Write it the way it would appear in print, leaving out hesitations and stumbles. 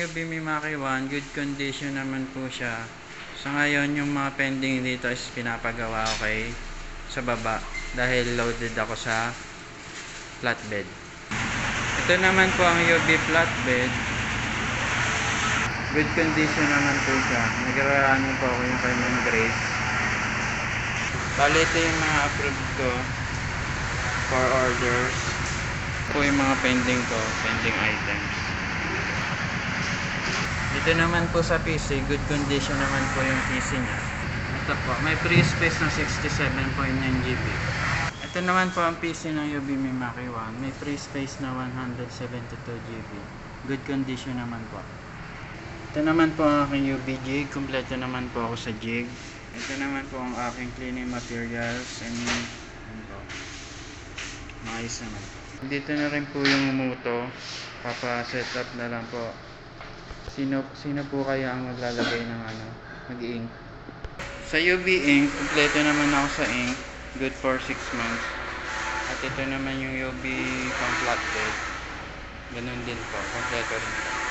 UV Mimaki 1, good condition naman po siya. So ngayon, yung mga pending dito is pinapagawa ko sa baba dahil loaded ako sa flatbed. Ito naman po ang UV flatbed. Good condition naman po siya. Nag-ano po ako yung kay Ma'am Grace. Bali, ito yung mga approved ko for orders. Po yung mga pending ko, pending items. Dito naman po sa PC, good condition naman po yung PC niya. Ito po, may free space na 67.9 GB. Ito naman po ang PC ng UV Mimaki 1. May free space na 172 GB. Good condition naman po. Ito naman po ang aking UV jig. Kompleto naman po ako sa jig. Ito naman po ang aking cleaning materials. Maayos naman. Dito na rin po yung muto. Papa-setup na lang po. Sino po kaya ang maglalagay ng mag-ink? Sa UV ink, kompleto naman ako sa ink. Good for 6 months. At ito naman yung UV pang flatbed. Ganun din po. Kompleto rin po.